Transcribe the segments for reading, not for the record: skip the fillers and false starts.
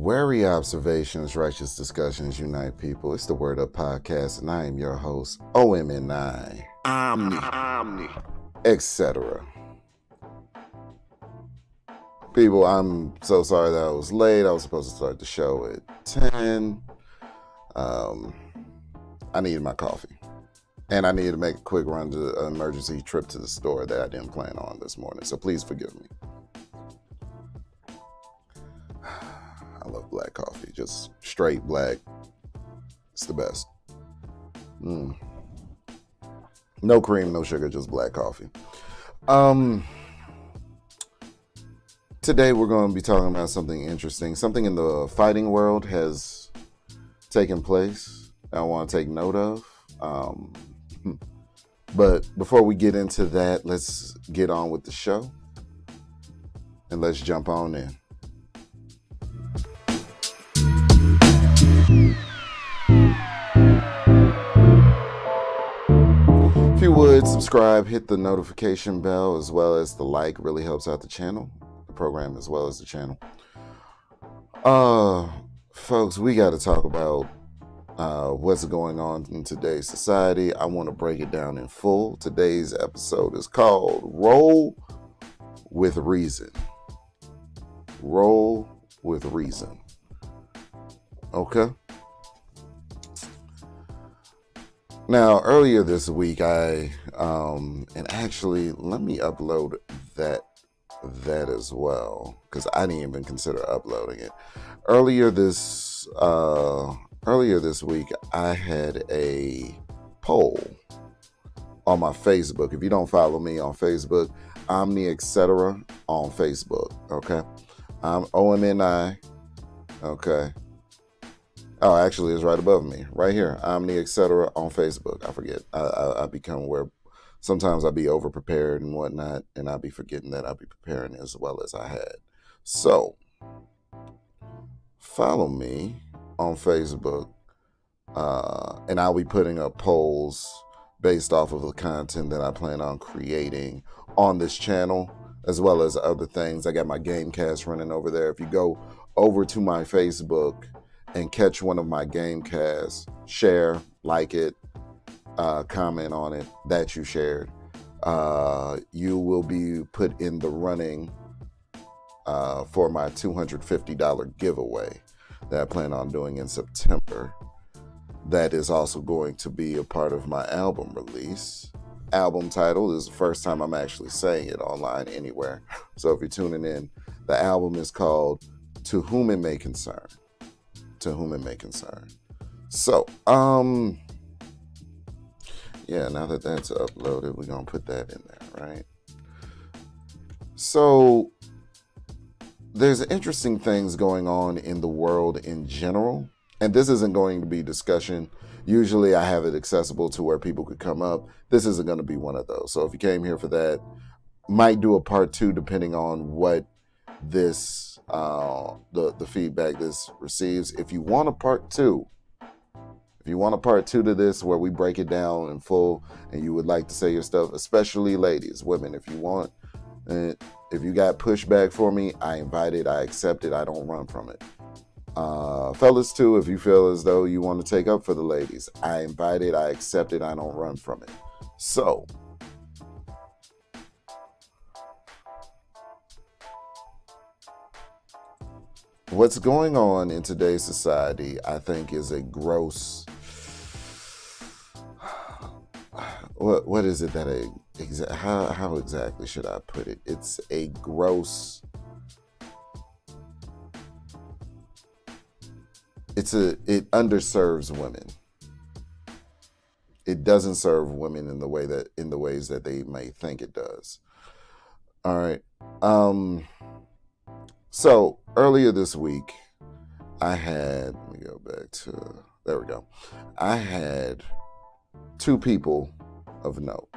Wary observations, righteous discussions unite people. It's the Word Up Podcast, and I am your host, OMNI, Omni, etc. People, I'm so sorry that I was late. I was supposed to start the show at 10. I needed my coffee. And I needed to make a quick run to an emergency trip to the store that I didn't plan on this morning. So please forgive me. I love black coffee, just straight black. It's the best. No cream, no sugar, just black coffee. Today we're going to be talking about something interesting. Something in the fighting world has taken place that I want to take note of. But before we get into that, let's get on with the show. And let's jump on in. If you would, subscribe, hit the notification bell, as well as the like. Really helps out the channel, the program, as well as the channel. Folks, we got to talk about what's going on in today's society. I want to break it down in full. Today's episode is called Roll with Reason. Roll with Reason. Okay? Now, earlier this week, and actually, let me upload that as well, because I didn't even consider uploading it. Earlier this week, I had a poll on my Facebook. If you don't follow me on Facebook, Omni etc. on Facebook. Okay, I'm OMNI. Okay. Oh, actually, it's right above me, right here. Omni etc. on Facebook. I forget. I become aware. Sometimes I be over prepared and whatnot, and I be forgetting that I be preparing as well as I had. So, follow me on Facebook, and I'll be putting up polls based off of the content that I plan on creating on this channel, as well as other things. I got my Gamecast running over there. If you go over to my Facebook and catch one of my Gamecasts, share, like it, comment on it that you shared, you will be put in the running for my $250 giveaway that I plan on doing in September. That is also going to be a part of my album release. Album title is the first time I'm actually saying it online anywhere. So if you're tuning in, the album is called To Whom It May Concern. To Whom It May Concern. So, yeah, now that that's uploaded, we're going to put that in there, right? So, there's interesting things going on in the world in general, and this isn't going to be discussion. Usually I have it accessible to where people could come up. This isn't going to be one of those. So if you came here for that, might do a part 2 depending on what this the feedback this receives. If you want a part 2 to this where we break it down in full, and you would like to say your stuff, especially ladies, women, if you want, and if you got pushback for me, I invite it, I accept it, I don't run from it. Fellas too, if you feel as though you want to take up for the ladies, I invite it, I accept it, I don't run from it. So, what's going on in today's society, I think, is a gross. What is it that how exactly should I put it? It's a gross. It underserves women. It doesn't serve women in the ways that they may think it does. All right. So earlier this week, let me go back to, there we go. I had 2 people of note,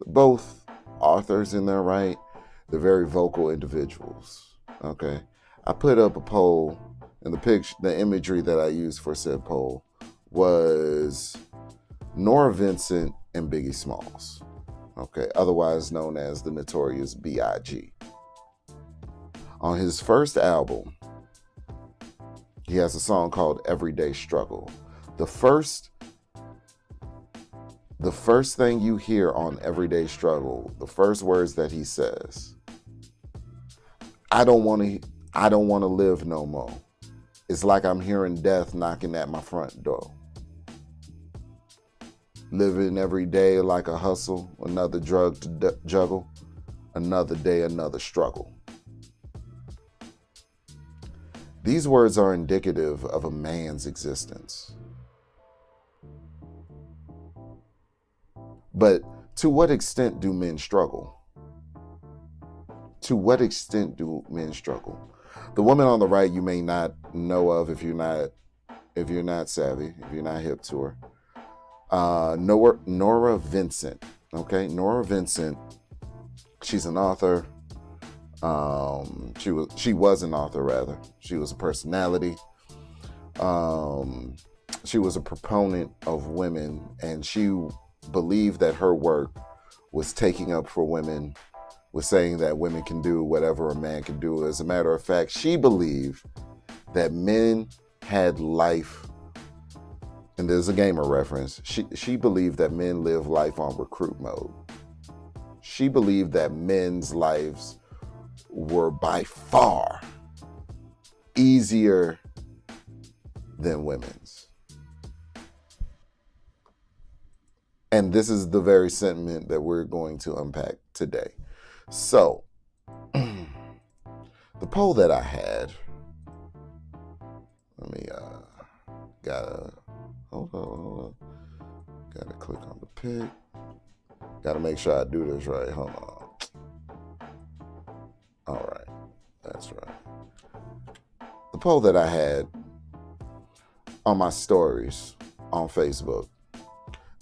both authors in their right. They're very vocal individuals. Okay. I put up a poll, and the imagery that I used for said poll was Nora Vincent and Biggie Smalls. Okay. Otherwise known as the Notorious B.I.G. On his first album, He has a song called Everyday Struggle. The first thing you hear on Everyday Struggle, the first words that he says, I don't want to live no more. It's like I'm hearing death knocking at my front door. Living every day like a hustle, another drug to juggle, another day, another struggle. These words are indicative of a man's existence. But to what extent do men struggle? To what extent do men struggle? The woman on the right you may not know of if you're not savvy, if you're not hip to her. Nora Vincent. Okay, Nora Vincent. She's an author. She was an author rather. She was a personality. She was a proponent of women, and she believed that her work was taking up for women, was saying that women can do whatever a man can do. As a matter of fact, she believed that men had life, and there's a gamer reference. She believed that men live life on recruit mode. She believed that men's lives were by far easier than women's. And this is the very sentiment that we're going to unpack today. So, the poll that I had, hold on. Gotta click on the pic. Gotta make sure I do this right. Hold on. All right, that's right. The poll that I had on my stories on Facebook.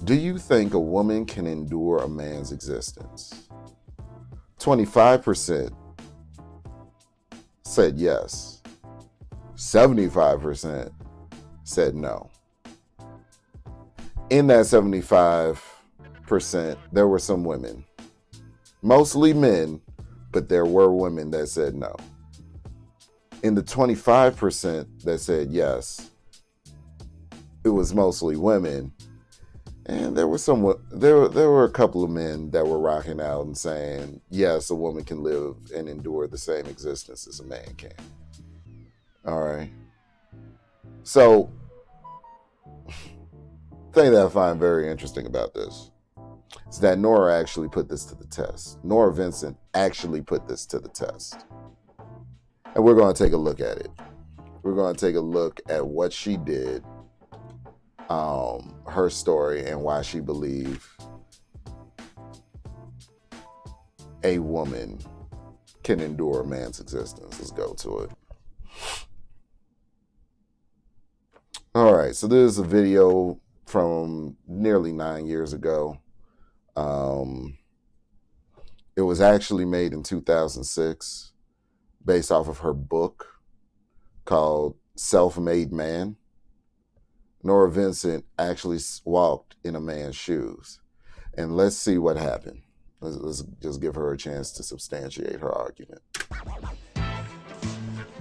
Do you think a woman can endure a man's existence? 25% said yes. 75% said no. In that 75%, there were some women, mostly men, but there were women that said no. In the 25% that said yes, it was mostly women. And there were a couple of men that were rocking out and saying, yes, a woman can live and endure the same existence as a man can. All right. So, the thing that I find very interesting about this is that Nora actually put this to the test. Nora Vincent actually put this to the test. And we're going to take a look at it. We're going to take a look at what she did, her story, and why she believed a woman can endure a man's existence. Let's go to it. All right, so this is a video from nearly 9 years ago. It was actually made in 2006 based off of her book called Self-Made Man. Nora Vincent actually walked in a man's shoes. And let's see what happened. Let's just give her a chance to substantiate her argument.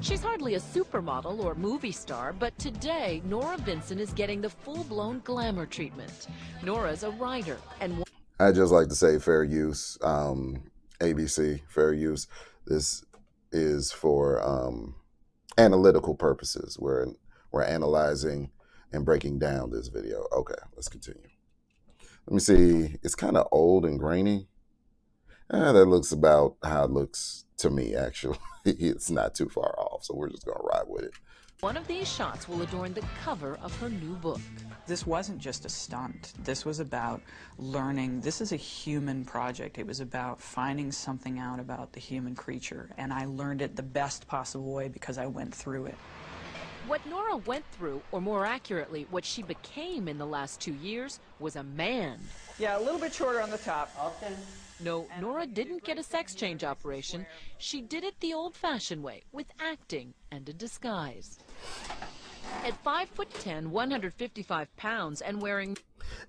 She's hardly a supermodel or movie star, but today Nora Vincent is getting the full-blown glamour treatment. Nora's a writer and I'd just like to say fair use, ABC, fair use. This is for analytical purposes. We're analyzing and breaking down this video. Okay, let's continue. Let me see. It's kind of old and grainy. That looks about how it looks to me, actually. It's not too far off, so we're just going to ride with it. one of these shots will adorn the cover of her new book. This wasn't just a stunt. This was about learning. This is a human project. It was about finding something out about the human creature, and I learned it the best possible way because I went through it. What Nora went through, or more accurately, what she became in the last 2 years, was a man. Yeah, a little bit shorter on the top. Okay. No, Nora didn't get a sex change operation. She did it the old-fashioned way, with acting and a disguise. At 5'10", 155 pounds, and wearing...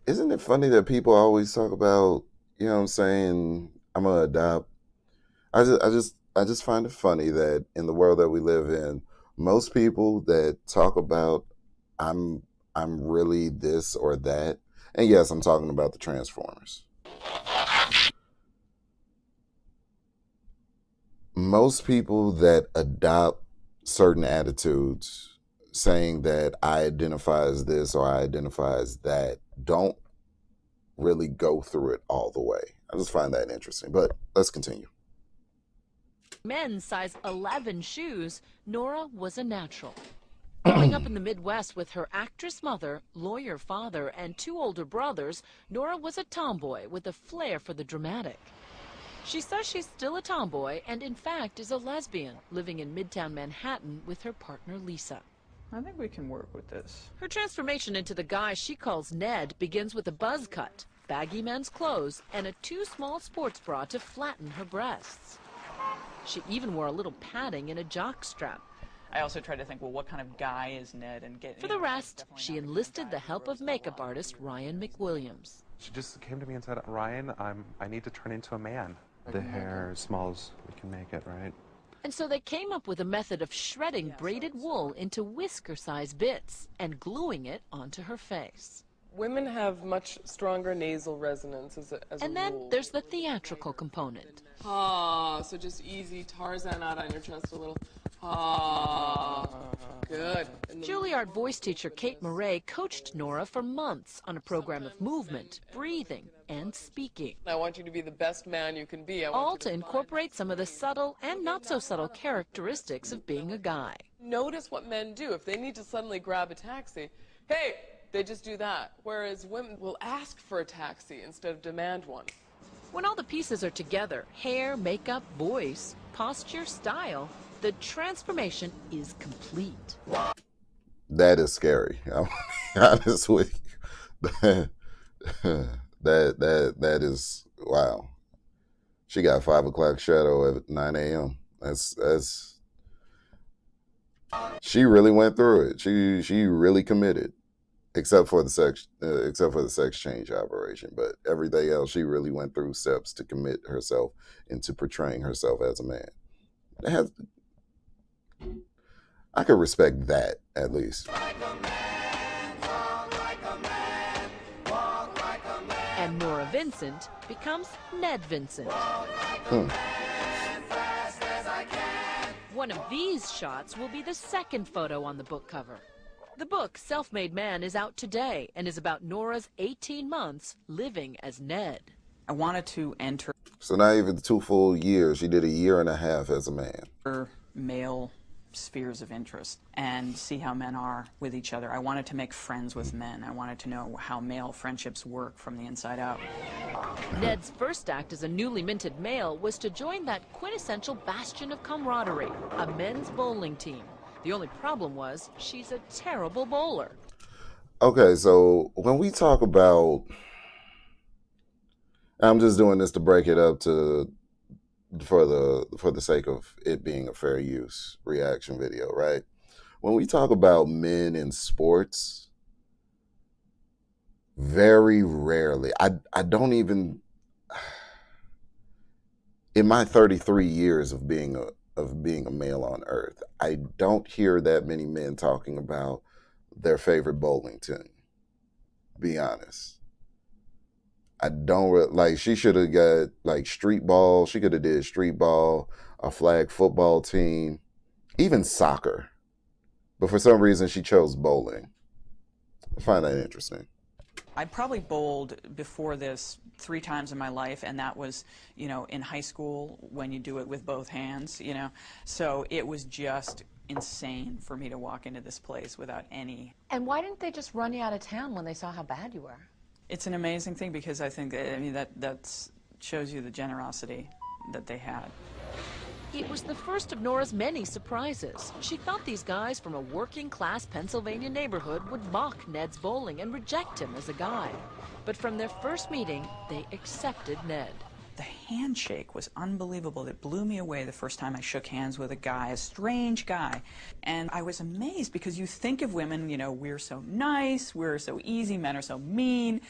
Isn't it funny that people always talk about, you know what I'm saying, I'm going to adopt? I just find it funny that in the world that we live in, Most people that talk about I'm I'm really this or that, and yes, I'm talking about the Transformers. Most people that adopt certain attitudes, saying that I identify as this or I identify as that, don't really go through it all the way. I just find that interesting, but let's continue. Men's size 11 shoes, Nora was a natural. Growing up in the Midwest with her actress mother, lawyer father, and 2 older brothers, Nora was a tomboy with a flair for the dramatic. She says she's still a tomboy and, in fact, is a lesbian, living in Midtown Manhattan with her partner, Lisa. I think we can work with this. Her transformation into the guy she calls Ned begins with a buzz cut, baggy men's clothes, and a too small sports bra to flatten her breasts. She even wore a little padding and a jock strap. I also tried to think, well, what kind of guy is Ned? And get. For the rest, she enlisted the help of makeup artist Ryan McWilliams. She just came to me and said, Ryan, I need to turn into a man. The hair, smalls, we can make it, right? And so they came up with a method of shredding braided wool into whisker-sized bits and gluing it onto her face. Women have much stronger nasal resonance as a And then rule. there's the theatrical component. Ah, so just easy Tarzan out on your chest a little. Ah, good. And the- Juilliard voice teacher Kate Murray coached Nora for months on a program of movement, breathing, and speaking, I want you to be the best man you can be. I all want to you incorporate some of the subtle and not so subtle characteristics of being a guy. notice what men do. If they need to suddenly grab a taxi, hey, they just do that. Whereas women will ask for a taxi instead of demand one. When all the pieces are together, hair, makeup, voice, posture, style, the transformation is complete. That is scary. I'm honest with you. That is wow. She got 5 o'clock shadow at 9 a.m. That's she really went through it. She really committed, except for the sex change operation. But everything else, she really went through steps to commit herself into portraying herself as a man. I could respect that at least. And Nora Vincent becomes Ned Vincent. One of these shots will be the second photo on the book cover. The book, Self-Made Man, is out today and is about Nora's 18 months living as Ned. I wanted to enter So not even 2 full years. She did a year and a half as a man. male spheres of interest and see how men are with each other. I wanted to make friends with men. I wanted to know how male friendships work from the inside out. Ned's first act as a newly minted male was to join that quintessential bastion of camaraderie, a men's bowling team. The only problem was she's a terrible bowler. Okay, so when we talk about, I'm just doing this to break it up for the sake of it being a fair use reaction video, right? When we talk about men in sports, very rarely, I don't even, in my 33 years of being a male on earth, I don't hear that many men talking about their favorite bowling team. Be honest. I don't like. She should have got like street ball. She could have did street ball, a flag football team, even soccer. But for some reason, she chose bowling. I find that interesting. I probably bowled before this 3 times in my life, and that was, in high school when you do it with both hands, So it was just insane for me to walk into this place without any. And why didn't they just run you out of town when they saw how bad you were? It's an amazing thing because I think that shows you the generosity that they had. It was the first of Nora's many surprises. She thought these guys from a working-class Pennsylvania neighborhood would mock Ned's bowling and reject him as a guy. But from their first meeting, they accepted Ned. The handshake was unbelievable. It blew me away the first time I shook hands with a guy, a strange guy. And I was amazed because you think of women, we're so nice, we're so easy, men are so mean.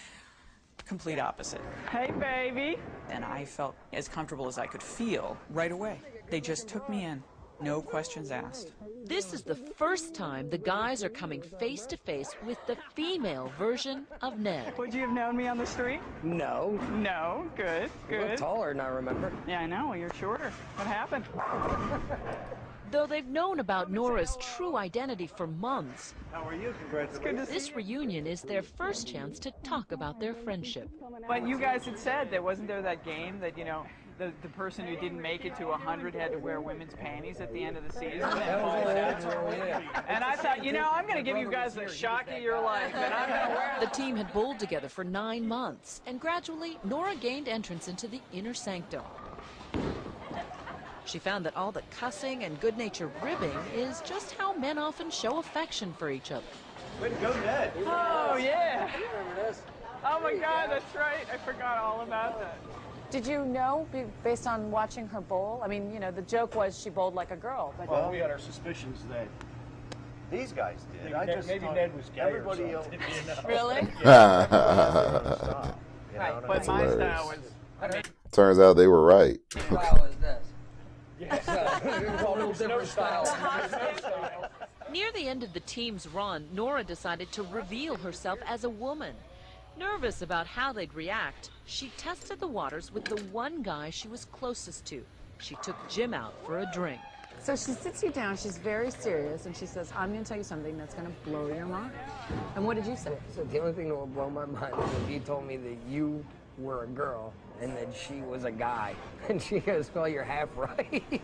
Complete opposite. Hey, baby. And I felt as comfortable as I could feel right away. They just took me in. No questions asked. This is the first time the guys are coming face to face with the female version of Ned. Would you have known me on the street? No. No. Good, You look good. taller than I remember. Yeah, I know. You're shorter. What happened? Though they've known about Nora's true identity for months, How are you? Congratulations. Good to see this reunion is their first chance to talk about their friendship. But you guys had said there wasn't there that game that, you know, the person who didn't make it to 100 had to wear women's panties at the end of the season. And I thought, you know, I'm going to give you guys the shock of your life, and I'm going to wear The team had bowled together for 9 months, and gradually Nora gained entrance into the inner sanctum. She found that all the cussing and good-natured ribbing is just how men often show affection for each other. Way to go, Ned. Oh, yeah. Oh, my God, that's right. I forgot all about that. Did you know, based on watching her bowl? I mean, you know, the joke was she bowled like a girl. But Well, we had our suspicions that these guys did. I just maybe thought Ned was gay or everybody else. something, you know? Really? Stop, you know Right. what I But mean? my hilarious. style was, I mean, Turns out they were right. Style is this. It's a little different style. Near the end of the team's run, Nora decided to reveal herself as a woman. Nervous about how they'd react, she tested the waters with the one guy she was closest to. She took Jim out for a drink. So she sits you down, she's very serious, and she says, I'm going to tell you something that's going to blow your mind. And what did you say? So the only thing that will blow my mind is if you told me that you were a girl and that she was a guy. And she goes, well, you're half right.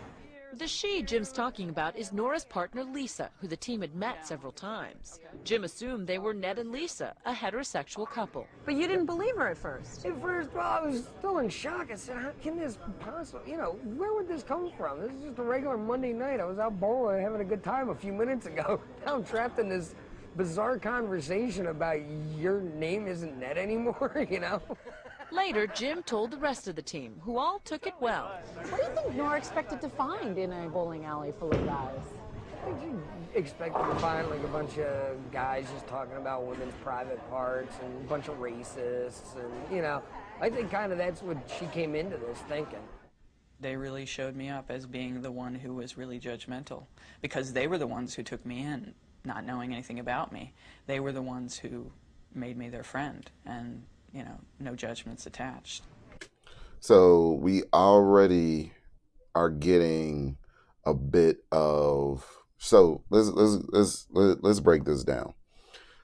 The she Jim's talking about is Nora's partner Lisa, who the team had met several times. Jim assumed they were Ned and Lisa, a heterosexual couple. But you didn't believe her at first. At first, well, I was still in shock. I said, how can this possibly, you know, where would this come from? This is just a regular Monday night. I was out bowling having a good time a few minutes ago. Now I'm trapped in this bizarre conversation about your name isn't Ned anymore, you know? Later, Jim told the rest of the team, who all took it well. What do you think Nora expected to find in a bowling alley full of guys? I think you expect to find like a bunch of guys just talking about women's private parts and a bunch of racists and, you know, I think kind of that's what she came into this thinking. they really showed me up as being the one who was really judgmental, because they were the ones who took me in, not knowing anything about me. They were the ones who made me their friend, and, you know, no judgments attached. So we already are getting a bit of, so let's break this down.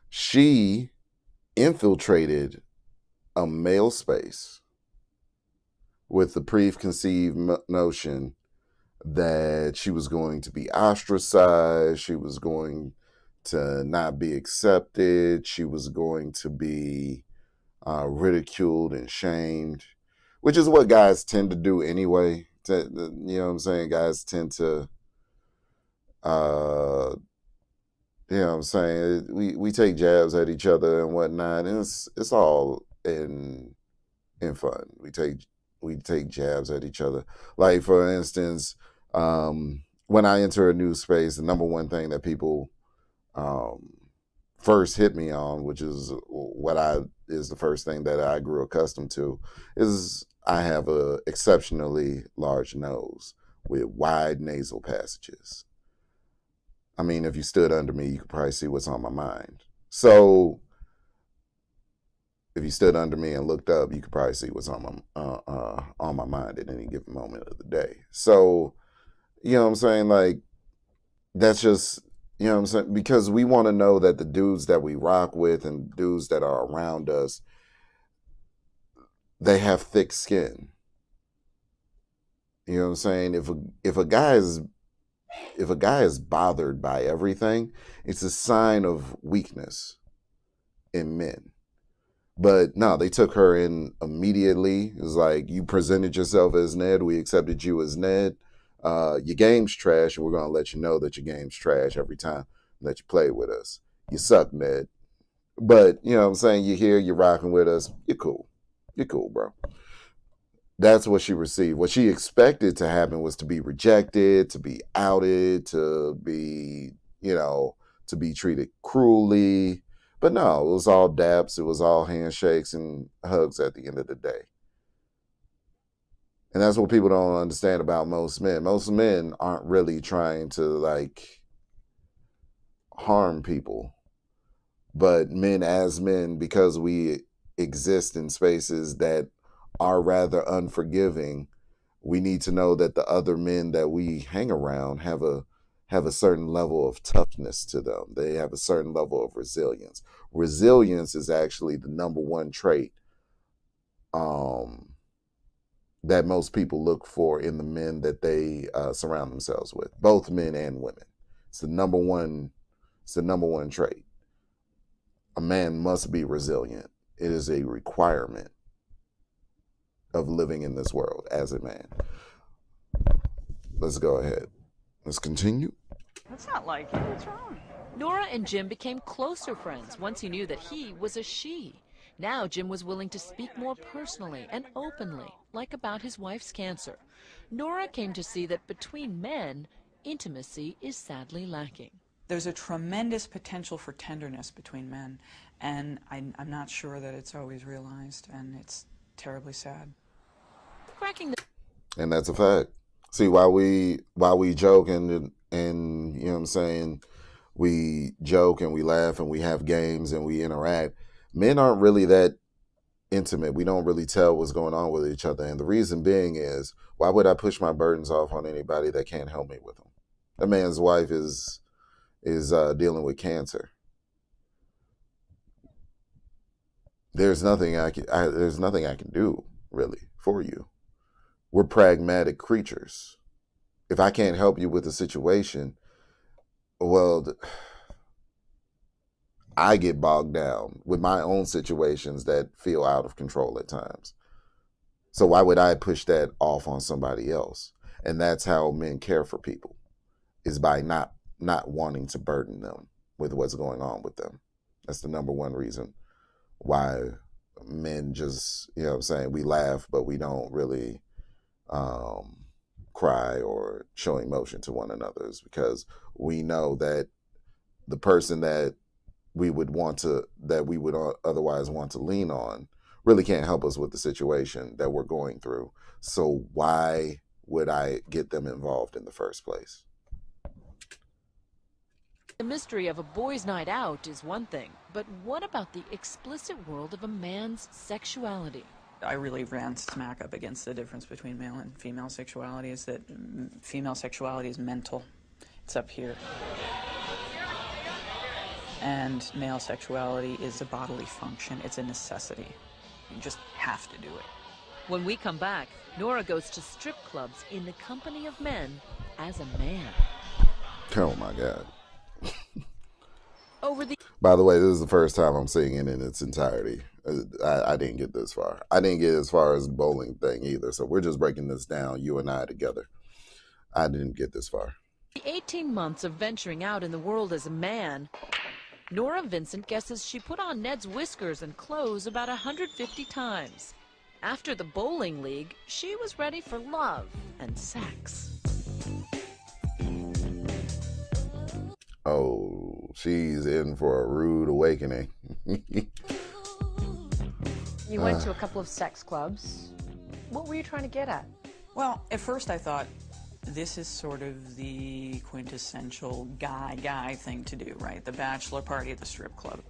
She infiltrated a male space with the preconceived notion that she was going to be ostracized, she was going to not be accepted, she was going to be ridiculed and shamed, which is what guys tend to do anyway. You know what I'm saying? Guys tend to, you know what I'm saying? We take jabs at each other and whatnot, and it's all in fun. We take jabs at each other. Like, for instance, when I enter a new space, the number one thing that people first hit me on, which is is the first thing that I grew accustomed to, is I have a exceptionally large nose with wide nasal passages. I mean, if you stood under me, you could probably see what's on my mind. So if you stood under me and looked up, you could probably see what's on my mind at any given moment of the day. So, you know what I'm saying? Like, that's just, you know what I'm saying? Because we want to know that the dudes that we rock with and dudes that are around us, they have thick skin. You know what I'm saying? If a guy is bothered by everything, it's a sign of weakness in men. But no, they took her in immediately. It was like, you presented yourself as Ned, we accepted you as Ned. Your game's trash, and we're going to let you know that your game's trash every time that you play with us. You suck, Ned. But, you know what I'm saying, you're here, you're rocking with us, you're cool. You're cool, bro. That's what she received. What she expected to happen was to be rejected, to be outed, to be, you know, to be treated cruelly. But no, it was all daps, it was all handshakes and hugs at the end of the day. And that's what people don't understand about most men. Most men aren't really trying to like harm people. But men as men, because we exist in spaces that are rather unforgiving, we need to know that the other men that we hang around have a certain level of toughness to them. They have a certain level of resilience. Resilience is actually the number one trait that most people look for in the men that they surround themselves with, both men and women. It's the number one trait. A man must be resilient. It is a requirement of living in this world as a man. Let's go ahead. Let's continue. That's not like it. What's wrong? Nora and Jim became closer friends once he knew that he was a she. Now Jim was willing to speak more personally and openly, like about his wife's cancer. Nora came to see that between men, intimacy is sadly lacking. There's a tremendous potential for tenderness between men, and I'm not sure that it's always realized, and it's terribly sad. Cracking the... And that's a fact. See, while we joke and you know what I'm saying, we joke and we laugh and we have games and we interact, men aren't really that intimate. We don't really tell what's going on with each other. And the reason being is, why would I push my burdens off on anybody that can't help me with them? A man's wife is dealing with cancer. There's nothing I can do really for you. We're pragmatic creatures. If I can't help you with the situation, well, I get bogged down with my own situations that feel out of control at times. So why would I push that off on somebody else? And that's how men care for people, is by not wanting to burden them with what's going on with them. That's the number one reason why men just, you know what I'm saying, we laugh, but we don't really cry or show emotion to one another, is because we know that the person that we would otherwise want to lean on really can't help us with the situation that we're going through. So why would I get them involved in the first place? The mystery of a boys' night out is one thing, but what about the explicit world of a man's sexuality? I really ran smack up against the difference between male and female sexuality, is that female sexuality is mental. It's up here. And male sexuality is a bodily function. It's a necessity. You just have to do it. When we come back, Nora goes to strip clubs in the company of men as a man. Oh my God. By the way, this is the first time I'm seeing it in its entirety. I didn't get this far. I didn't get as far as the bowling thing either. So we're just breaking this down, you and I together. I didn't get this far. The 18 months of venturing out in the world as a man, Nora Vincent guesses she put on Ned's whiskers and clothes about 150 times. After the bowling league, she was ready for love and sex. Oh, she's in for a rude awakening. You went to a couple of sex clubs. What were you trying to get at? Well, at first I thought, this is sort of the quintessential guy thing to do, right? The bachelor party at the strip club.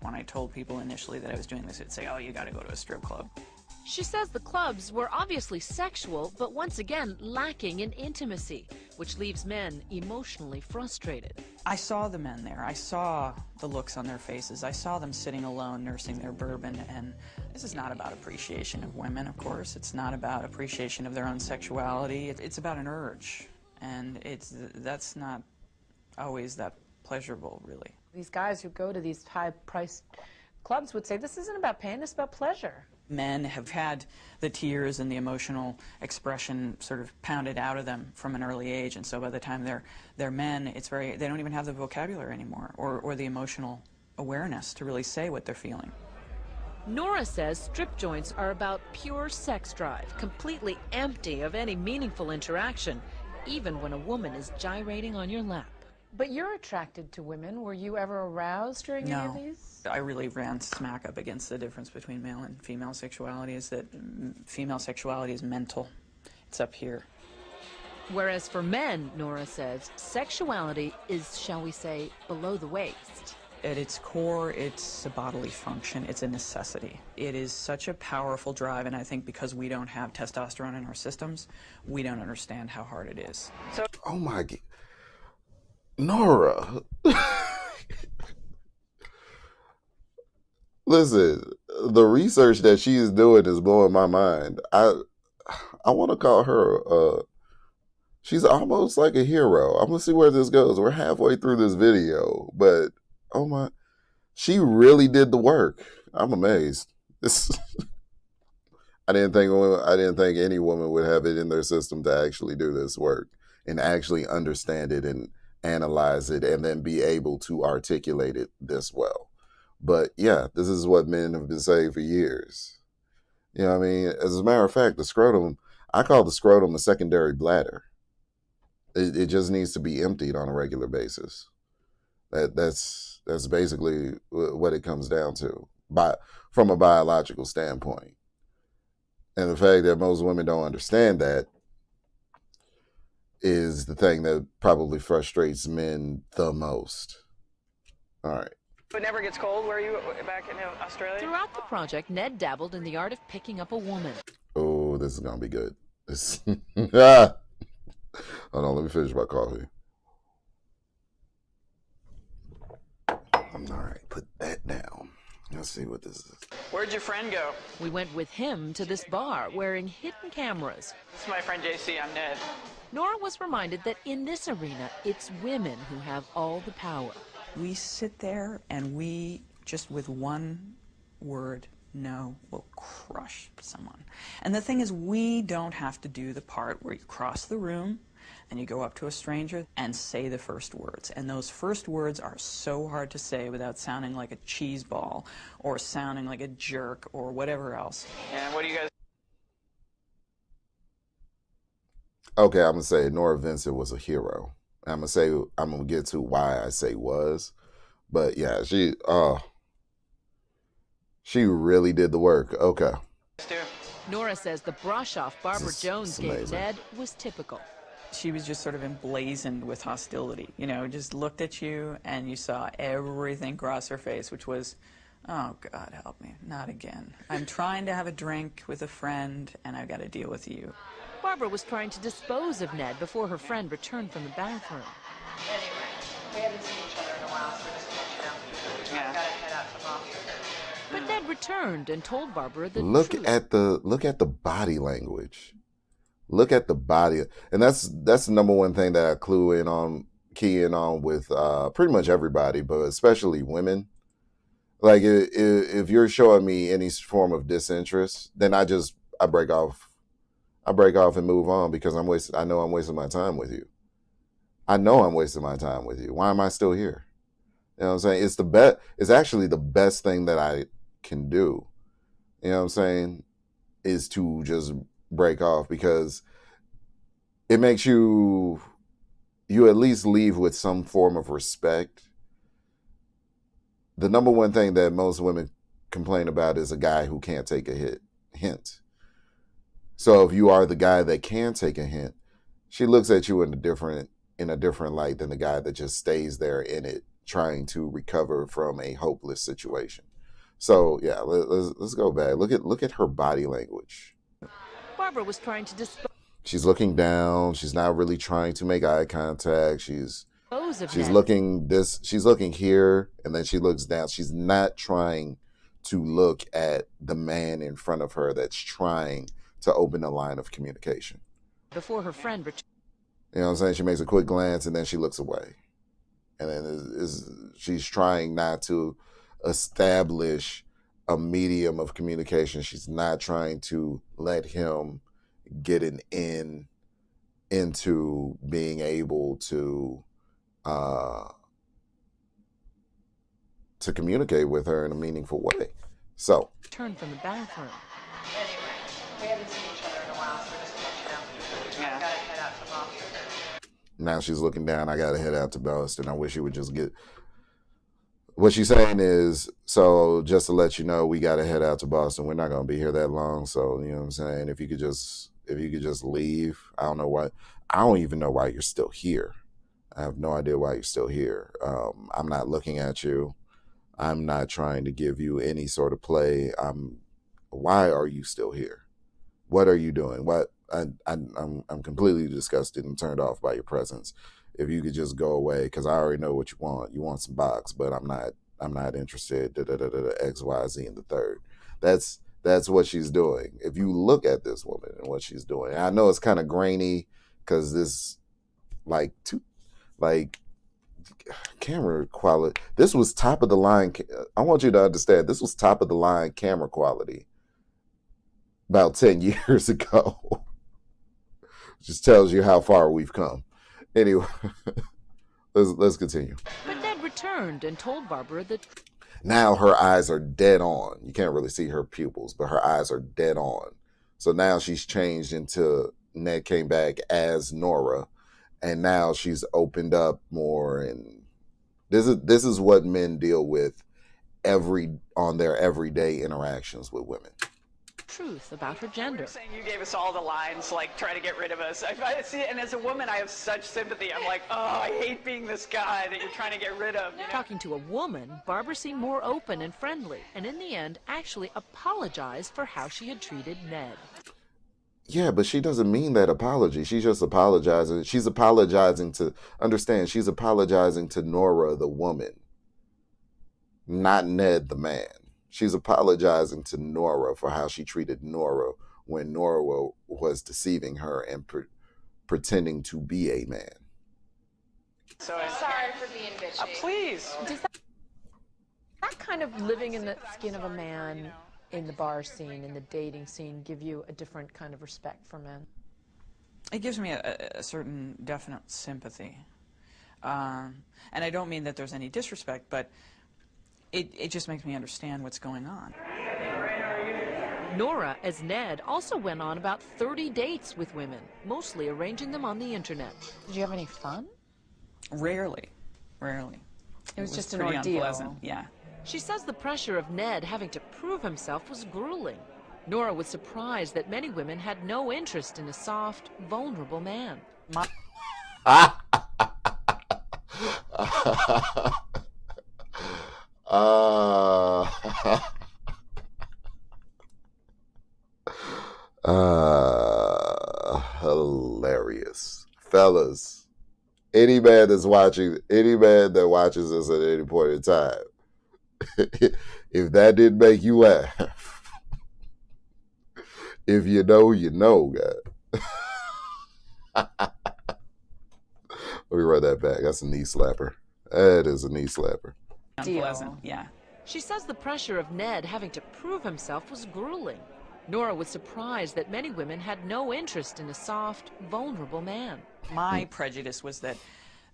When I told people initially that I was doing this, they'd say, oh, you gotta go to a strip club. She says the clubs were obviously sexual, but once again lacking in intimacy, which leaves men emotionally frustrated. I saw the men there. I saw the looks on their faces. I saw them sitting alone, nursing their bourbon, and this is not about appreciation of women, of course. It's not about appreciation of their own sexuality. It's about an urge, and that's not always that pleasurable, really. These guys who go to these high-priced clubs would say, this isn't about pain, it's about pleasure. Men have had the tears and the emotional expression sort of pounded out of them from an early age, and so by the time they're men, they don't even have the vocabulary anymore or the emotional awareness to really say what they're feeling. Nora says strip joints are about pure sex drive, completely empty of any meaningful interaction, even when a woman is gyrating on your lap. But you're attracted to women. Were you ever aroused during any of these? I really ran smack up against the difference between male and female sexuality, is that female sexuality is mental. It's up here. Whereas for men, Nora says, sexuality is, shall we say, below the waist. At its core, it's a bodily function. It's a necessity. It is such a powerful drive, and I think because we don't have testosterone in our systems, we don't understand how hard it is. So, Oh my God. Nora. Listen, the research that she is doing is blowing my mind. I want to call her, she's almost like a hero. I'm going to see where this goes. We're halfway through this video, but oh my, she really did the work. I'm amazed. I didn't think any woman would have it in their system to actually do this work and actually understand it and analyze it and then be able to articulate it this well. But yeah, this is what men have been saying for years. You know what I mean? As a matter of fact, the scrotum, I call the scrotum a secondary bladder. It just needs to be emptied on a regular basis. That's basically what it comes down to, from a biological standpoint. And the fact that most women don't understand that is the thing that probably frustrates men the most. All right. it never gets cold where you back in Australia? Throughout the project, Ned dabbled in the art of picking up a woman. Oh, this is going to be good. Hold on, let me finish my coffee. All right, put that down. Let's see what this is. Where'd your friend go? We went with him to this bar wearing hidden cameras. This is my friend JC, I'm Ned. Nora was reminded that in this arena, it's women who have all the power. We sit there and we just with one word, no, will crush someone. And the thing is, we don't have to do the part where you cross the room and you go up to a stranger and say the first words. And those first words are so hard to say without sounding like a cheese ball or sounding like a jerk or whatever else. And what do you guys... Okay, I'm going to say Nora Vincent was a hero. I'm going to get to why I say was. But yeah, she really did the work. Okay. Nora says the brush-off Barbara Jones gave Ned was typical. She was just sort of emblazoned with hostility, you know, just looked at you and you saw everything cross her face, which was, oh, God help me, not again. I'm trying to have a drink with a friend and I've got to deal with you. Barbara was trying to dispose of Ned before her friend returned from the bathroom. Anyway, we haven't seen each other in a while, so just, Yeah. gotta head out to mom. But Ned returned and told Barbara the Look truth. at the body language. Look at the body, and that's the number one thing that I key in on with pretty much everybody, but especially women. Like if you're showing me any form of disinterest, then I break off and move on because I know I'm wasting my time with you. I know I'm wasting my time with you. Why am I still here? You know what I'm saying? It's actually the best thing that I can do. You know what I'm saying? Is to just break off because it makes you at least leave with some form of respect. The number one thing that most women complain about is a guy who can't take a hint. So if you are the guy that can take a hint, she looks at you in a different light than the guy that just stays there in it, trying to recover from a hopeless situation. So yeah, let's go back. Look at her body language. Barbara was trying to dispose She's looking down. She's not really trying to make eye contact. She's of She's Ned. looking here, and then she looks down. She's not trying to look at the man in front of her that's trying to open a line of communication. Before her friend returned. You know what I'm saying? She makes a quick glance, and then she looks away. And then she's trying not to establish a medium of communication. She's not trying to let him get an in into being able to communicate with her in a meaningful way. So Returned from the bathroom. Anyway, we haven't seen each other in a while, so just, Yeah. gotta head out to mom. now she's looking down. I gotta head out to Boston. I wish you would just get. What she's saying is, so just to let you know, we gotta head out to Boston. We're not gonna be here that long. So you know what I'm saying. If if you could just leave. I don't know what. I don't even know why you're still here. I have no idea why you're still here. I'm not looking at you. I'm not trying to give you any sort of play. Why are you still here? What are you doing? I'm completely disgusted and turned off by your presence. If you could just go away, because I already know what you want. You want some box, but I'm not interested. X, Y, Z, and the third. That's what she's doing. If you look at this woman and what she's doing, and I know it's kind of grainy because this, camera quality. This was top of the line. I want you to understand, this was top of the line camera quality about 10 years ago. Just tells you how far we've come. Anyway, let's continue. But Ned returned and told Barbara that now her eyes are dead on. You can't really see her pupils, but her eyes are dead on. So now she's changed into, Ned came back as Nora, and now she's opened up more. And this is what men deal with on their everyday interactions with women. truth about her gender. Saying you gave us all the lines, like trying to get rid of us. I see, and as a woman, I have such sympathy. I'm like, oh, I hate being this guy that you're trying to get rid of. You know? Talking to a woman, Barbara seemed more open and friendly, and in the end, actually apologized for how she had treated Ned. Yeah, but she doesn't mean that apology. She's just apologizing. She's apologizing to, understand, she's apologizing to Nora, the woman, not Ned, the man. She's apologizing to Nora for how she treated Nora when Nora was deceiving her and pretending to be a man. So Sorry for being bitchy. please. Does that kind of living in the skin of a man in the bar scene, in the dating scene, give you a different kind of respect for men? It gives me a certain definite sympathy. And I don't mean that there's any disrespect, but it just makes me understand what's going on. Nora, as Ned, also went on about 30 dates with women, mostly arranging them on the internet. Did you have any fun? Rarely. It was just an pretty ordeal. Unpleasant. Yeah. She says the pressure of Ned having to prove himself was grueling. Nora was surprised that many women had no interest in a soft, vulnerable man. Hilarious. Fellas, any man that watches this at any point in time, if that didn't make you laugh, if you know, you know, God. Let me run that back. That's a knee slapper. That is a knee slapper. Unpleasant. Yeah. She says the pressure of Ned having to prove himself was grueling. Nora was surprised that many women had no interest in a soft, vulnerable man. My prejudice was that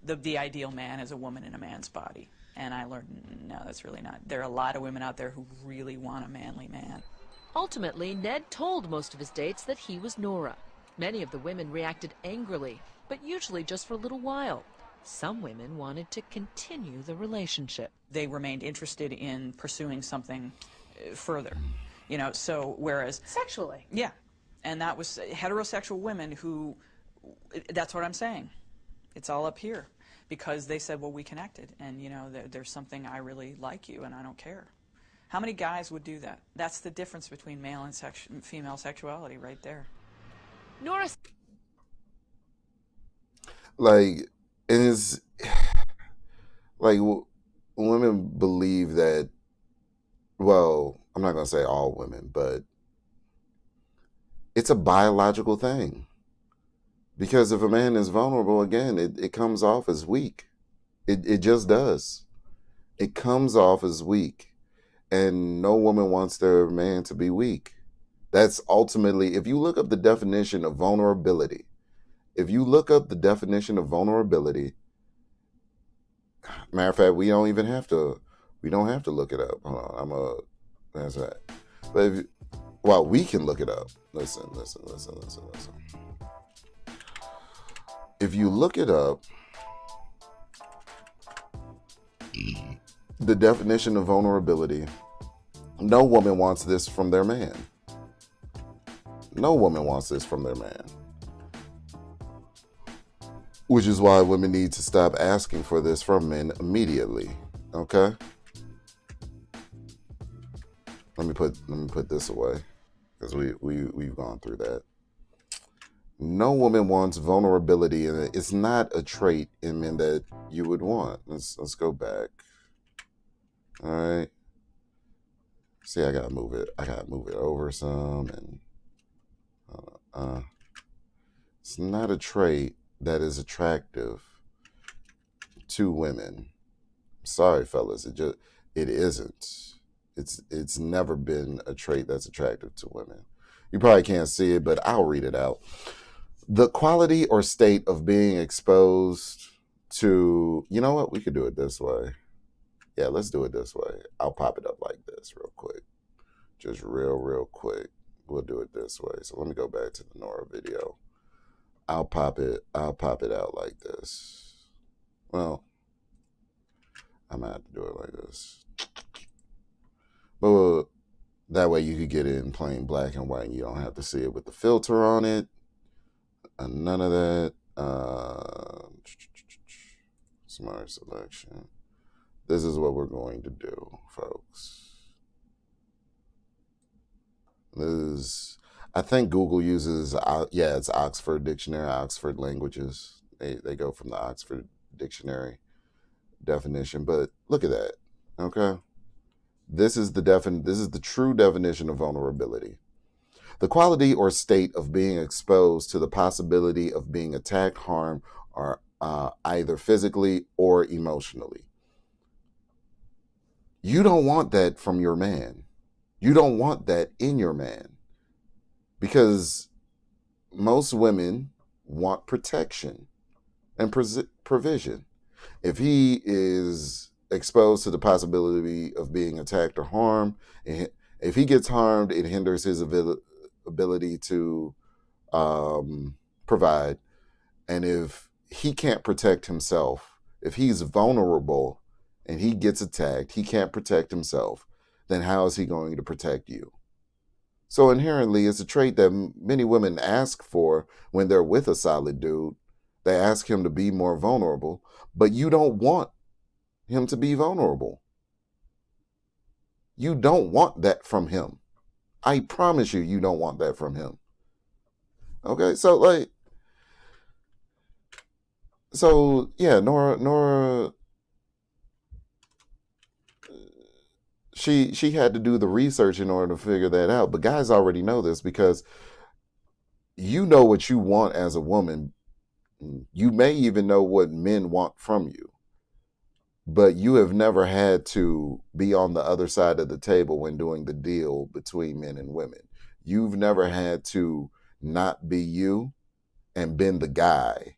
the ideal man is a woman in a man's body. And I learned, no, that's really not. There are a lot of women out there who really want a manly man. Ultimately, Ned told most of his dates that he was Nora. Many of the women reacted angrily, but usually just for a little while. Some women wanted to continue the relationship. They remained interested in pursuing something further, you know, so whereas... Sexually? Yeah, and that was heterosexual women who, that's what I'm saying. It's all up here. Because they said, well, we connected, and, you know, there's something, I really like you, and I don't care. How many guys would do that? That's the difference between male and female sexuality right there. Nora... Like, it is... Like, women believe that... Well, I'm not going to say all women, but... It's a biological thing. Because if a man is vulnerable, again, it comes off as weak. It just does. It comes off as weak. And no woman wants their man to be weak. That's ultimately, if you look up the definition of vulnerability, matter of fact, we don't have to look it up. Hold on, that's right. But we can look it up. Listen. If you look it up, the definition of vulnerability, no woman wants this from their man. No woman wants this from their man. Which is why women need to stop asking for this from men immediately. Okay? Let me put this away, because we've gone through that. No woman wants vulnerability, and it's not a trait in men that you would want. Let's go back. All right. See, I gotta move it. I gotta move it over some, and it's not a trait that is attractive to women. Sorry, fellas, it isn't. It's never been a trait that's attractive to women. You probably can't see it, but I'll read it out. The quality or state of being exposed to, you know what? We could do it this way. Yeah, let's do it this way. I'll pop it up like this real quick. Just real quick. We'll do it this way. So let me go back to the Nora video. I'll pop it out like this. Well, I'm gonna have to do it like this. But that way you could get it in plain black and white and you don't have to see it with the filter on it. None of that. Smart selection. This is what we're going to do, folks. I think Google uses, it's Oxford Dictionary, Oxford Languages. They go from the Oxford Dictionary definition. But look at that, okay? This is the true definition of vulnerability. The quality or state of being exposed to the possibility of being attacked, harmed, or either physically or emotionally. You don't want that from your man. You don't want that in your man. Because most women want protection and provision. If he is exposed to the possibility of being attacked or harmed, if he gets harmed, it hinders his ability to provide. And if he can't protect himself, if he's vulnerable and he gets attacked, he can't protect himself, then how is he going to protect you? So inherently, it's a trait that many women ask for when they're with a solid dude. They ask him to be more vulnerable, but you don't want him to be vulnerable. You don't want that from him. I promise you, you don't want that from him. Okay, Nora, she had to do the research in order to figure that out. But guys already know this because you know what you want as a woman. You may even know what men want from you. But you have never had to be on the other side of the table when doing the deal between men and women. You've never had to not be you and been the guy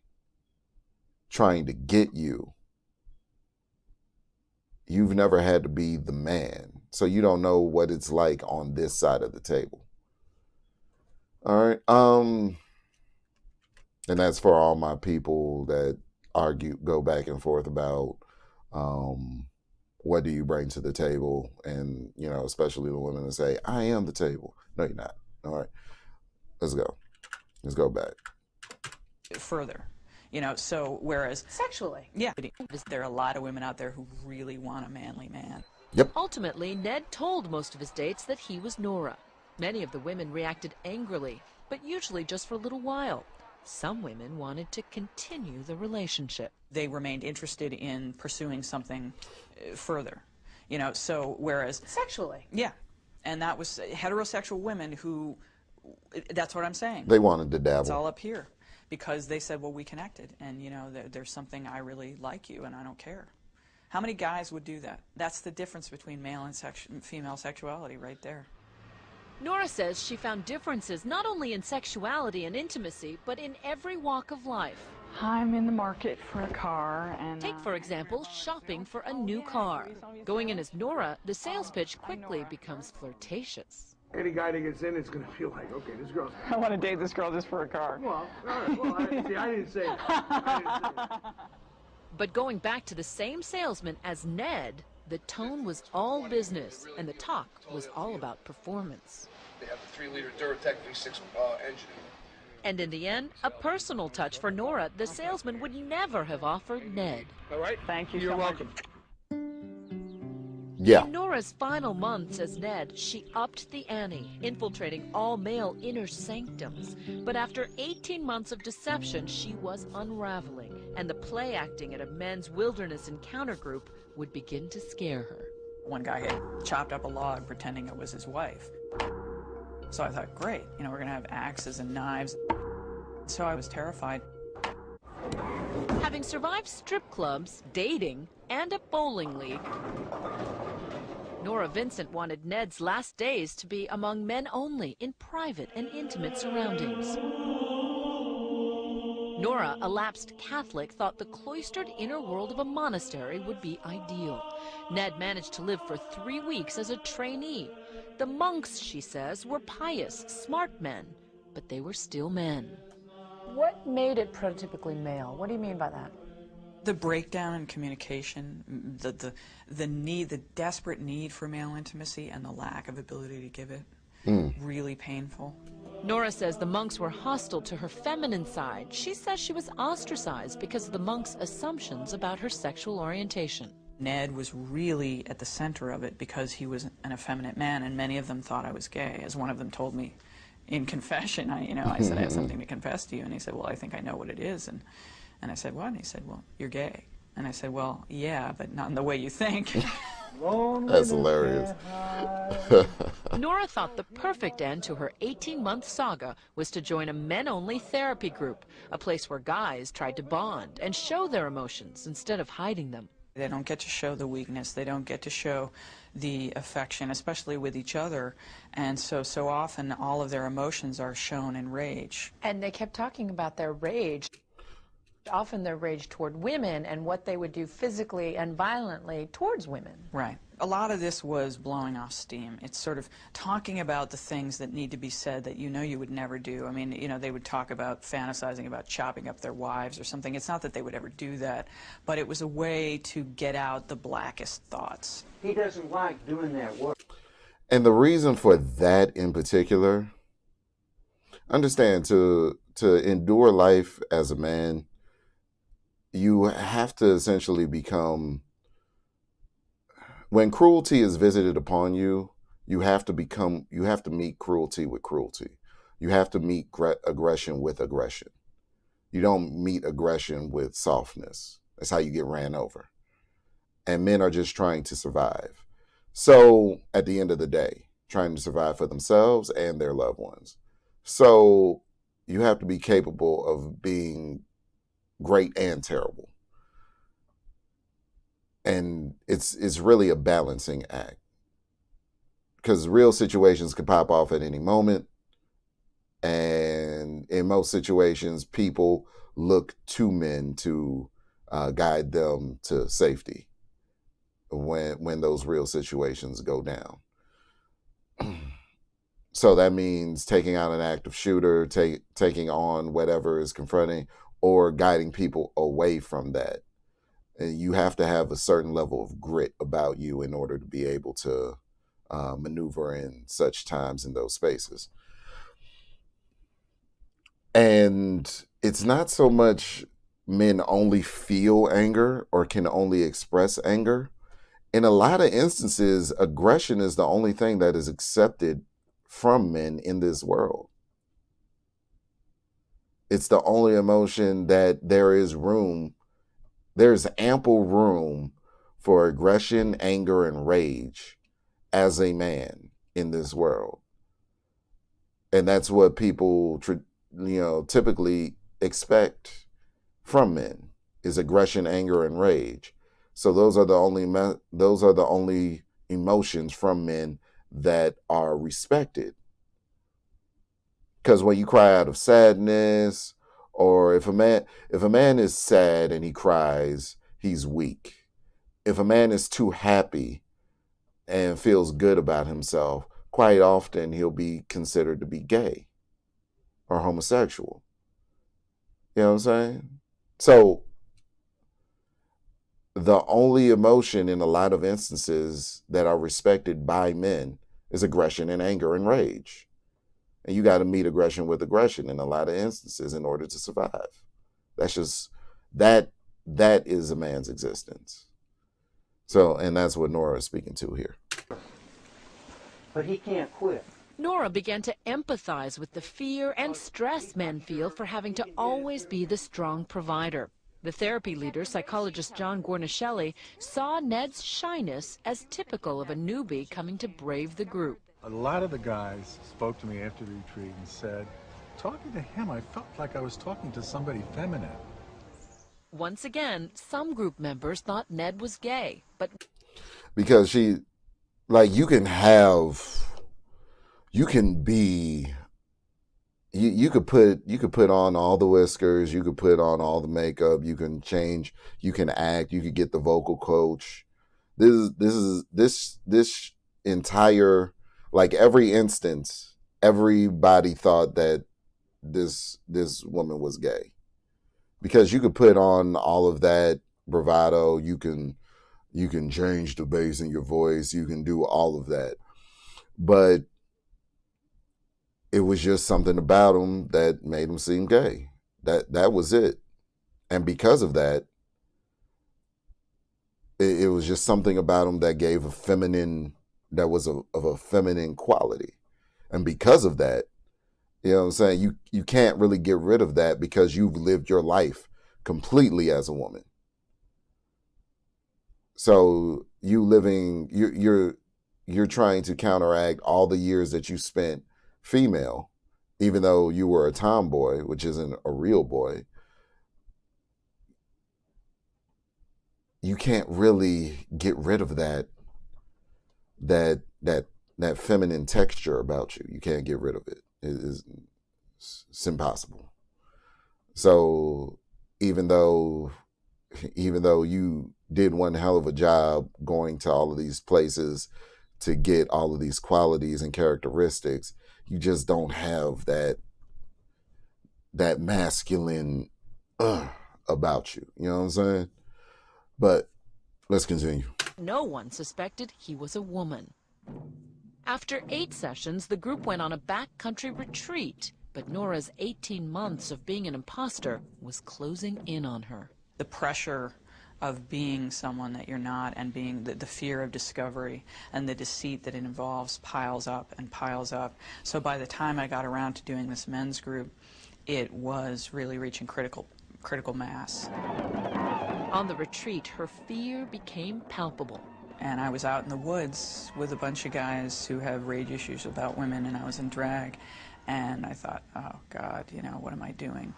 trying to get you. You've never had to be the man. So you don't know what it's like on this side of the table. All right. And that's for all my people that go back and forth about what do you bring to the table? And, especially the women that say, I am the table. No, you're not. All right. Let's go. Let's go back. Further. So whereas Sexually. Yeah, there are a lot of women out there who really want a manly man. Yep. Ultimately, Ned told most of his dates that he was Nora. Many of the women reacted angrily, but usually just for a little while. Some women wanted to continue the relationship. They remained interested in pursuing something further. So whereas Sexually. Yeah. And that was heterosexual women who, that's what I'm saying. They wanted to dabble. It's all up here. Because they said, well, we connected, and there's something I really like you, and I don't care. How many guys would do that? That's the difference between male and female sexuality right there. Nora says she found differences not only in sexuality and intimacy, but in every walk of life. I'm in the market for a car, and Take, for example, shopping for a new car. Going in as Nora, the sales pitch quickly becomes flirtatious. Any guy that gets in, it's going to feel like, okay, this girl's... I want to date this girl just for a car. Well, all right, well, I didn't say that. But going back to the same salesman as Ned, the tone was all business, and the talk was all about performance. have the 3-liter Duratec V6 engine. And in the end, a personal touch for Nora the salesman would never have offered Ned. All right? Thank you You're so much. welcome. Yeah. In Nora's final months as Ned, she upped the ante, infiltrating all-male inner sanctums. But after 18 months of deception, she was unraveling, and the play acting at a men's wilderness encounter group would begin to scare her. One guy had chopped up a log pretending it was his wife. So I thought, great, you know, we're gonna have axes and knives. So I was terrified. Having survived strip clubs, dating, and a bowling league, Nora Vincent wanted Ned's last days to be among men only, in private and intimate surroundings. Nora, a lapsed Catholic, thought the cloistered inner world of a monastery would be ideal. Ned managed to live for 3 weeks as a trainee. The monks, she says, were pious, smart men, but they were still men. What made it prototypically male? What do you mean by that? The breakdown in communication, the need, the desperate need for male intimacy, and the lack of ability to give it, really painful. Nora says the monks were hostile to her feminine side. She says she was ostracized because of the monks' assumptions about her sexual orientation. Ned was really at the center of it because he was an effeminate man, and many of them thought I was gay. As one of them told me in confession, I said, I have something to confess to you, and he said, well, I think I know what it is. And I said, what? And he said, well, you're gay. And I said, well, yeah, but not in the way you think. That's hilarious. Nora thought the perfect end to her 18-month saga was to join a men-only therapy group, a place where guys tried to bond and show their emotions instead of hiding them. They don't get to show the weakness. They don't get to show the affection, especially with each other. And so often all of their emotions are shown in rage. And they kept talking about their rage. Often their rage toward women and what they would do physically and violently towards women. Right. A lot of this was blowing off steam. It's sort of talking about the things that need to be said that you know you would never do. I mean, you know, they would talk about fantasizing about chopping up their wives or something. It's not that they would ever do that, but it was a way to get out the blackest thoughts. He doesn't like doing that work. And the reason for that in particular, understand, to endure life as a man, you have to essentially become, when cruelty is visited upon you, you have to meet cruelty with cruelty. You have to meet aggression with aggression. You don't meet aggression with softness. That's how you get ran over. And men are just trying to survive. So at the end of the day, trying to survive for themselves and their loved ones. So you have to be capable of being great and terrible. And it's really a balancing act, because real situations can pop off at any moment. And in most situations, people look to men to guide them to safety when those real situations go down. So that means taking out an active shooter, taking on whatever is confronting, or guiding people away from that. And you have to have a certain level of grit about you in order to be able to maneuver in such times in those spaces. And it's not so much men only feel anger or can only express anger. In a lot of instances, aggression is the only thing that is accepted from men in this world. It's the only emotion that there's ample room for aggression, anger, and rage as a man in this world. And that's what people, typically expect from men, is aggression, anger, and rage. So those are the only emotions from men that are respected. Because when you cry out of sadness, or if a man is sad and he cries, he's weak. If a man is too happy and feels good about himself, quite often he'll be considered to be gay or homosexual. You know what I'm saying? So the only emotion in a lot of instances that are respected by men is aggression and anger and rage. And you got to meet aggression with aggression in a lot of instances in order to survive. That's just, that is a man's existence. So, and that's what Nora is speaking to here. But he can't quit. Nora began to empathize with the fear and stress men feel for having to always be the strong provider. The therapy leader, psychologist John Guarnaschelli, saw Ned's shyness as typical of a newbie coming to brave the group. A lot of the guys spoke to me after the retreat and said, talking to him, I felt like I was talking to somebody feminine. Once again, some group members thought Ned was gay, but... Because she, like, you can be... You could put on all the whiskers, you could put on all the makeup, you can change, you can act, you could get the vocal coach. This entire, like, every instance, everybody thought that this woman was gay. Because you could put on all of that bravado, you can change the bass in your voice, you can do all of that. But it was just something about him that made him seem gay. That was it. And because of that, it was just something about him that gave a feminine, that was of a feminine quality. And because of that, you know what I'm saying, you can't really get rid of that because you've lived your life completely as a woman. So you're trying to counteract all the years that you spent female, even though you were a tomboy, which isn't a real boy. You can't really get rid of that feminine texture about you. You can't get rid of it. It's impossible. So even though you did one hell of a job going to all of these places to get all of these qualities and characteristics, you just don't have that masculine about you. You know what I'm saying? But let's continue. No one suspected he was a woman. After 8 sessions, the group went on a backcountry retreat, but Nora's 18 months of being an imposter was closing in on her. The pressure of being someone that you're not, and being the fear of discovery and the deceit that it involves piles up and piles up. So by the time I got around to doing this men's group, it was really reaching critical mass. On the retreat, her fear became palpable. And I was out in the woods with a bunch of guys who have rage issues about women, and I was in drag, and I thought, oh God, you know, what am I doing?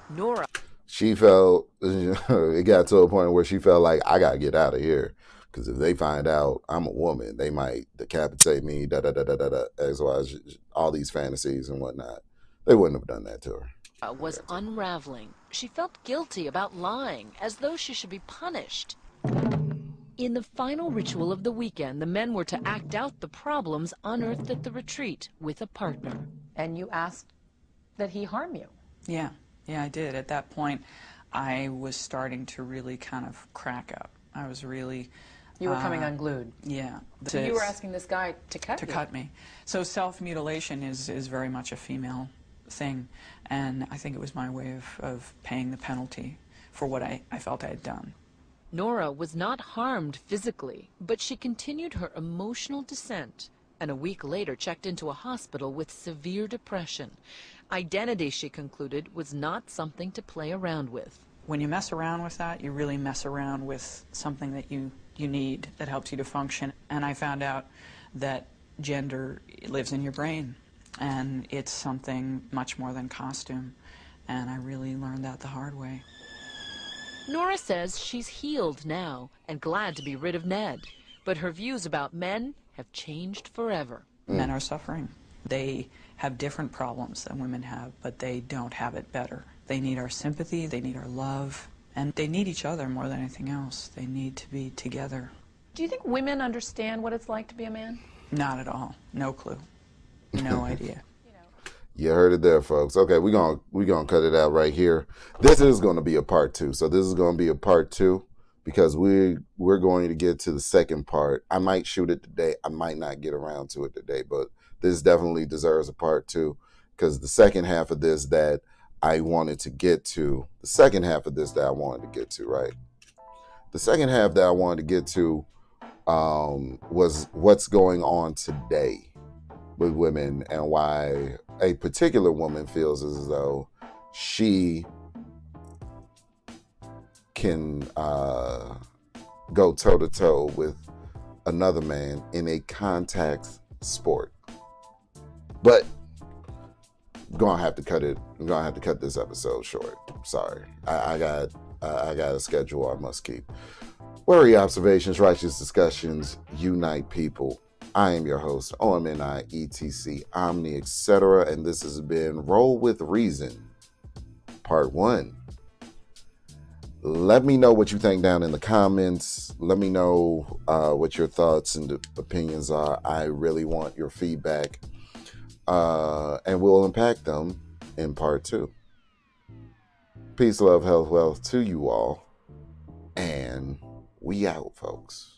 Nora. She felt, it got to a point where she felt like, I gotta get out of here, because if they find out I'm a woman, they might decapitate me, X, Y, all these fantasies and whatnot. They wouldn't have done that to her. Was unraveling. She felt guilty about lying, as though she should be punished. In the final ritual of the weekend, the men were to act out the problems unearthed at the retreat with a partner. And you asked that he harm you. Yeah, I did. At that point, I was starting to really kind of crack up. I was really... You were coming unglued. Yeah. So you were asking this guy to cut you? To cut me. So self-mutilation is very much a female thing, and I think it was my way of paying the penalty for what I felt I had done. Nora was not harmed physically, but she continued her emotional descent, and a week later checked into a hospital with severe depression. Identity, she concluded, was not something to play around with. When you mess around with that, you really mess around with something that you need that helps you to function. And I found out that gender lives in your brain, and it's something much more than costume. And I really learned that the hard way. Nora says she's healed now and glad to be rid of Ned, but her views about men have changed forever. Men are suffering. They have different problems than women have, but they don't have it better. They need our sympathy, they need our love, and they need each other more than anything else. They need to be together. Do you think women understand what it's like to be a man? Not at all. No clue. No idea. You heard it there, folks. Okay, we're gonna cut it out right here. This is going to be a part 2. So this is going to be a part 2 because we're going to get to the second part. I might shoot it today. I might not get around to it today, but this definitely deserves a part 2, because the second half of this that I wanted to get to, right? The second half that I wanted to get to was what's going on today with women and why a particular woman feels as though she can go toe-to-toe with another man in a contact sport. But I'm gonna have to cut this episode short. Sorry. I got a schedule I must keep. Worry Observations, Righteous Discussions, Unite People. I am your host, OMNI, ETC, Omni, etc. And this has been Roll with Reason, Part 1. Let me know what you think down in the comments. Let me know what your thoughts and opinions are. I really want your feedback. And we'll unpack them in Part 2. Peace, love, health, wealth to you all. And we out, folks.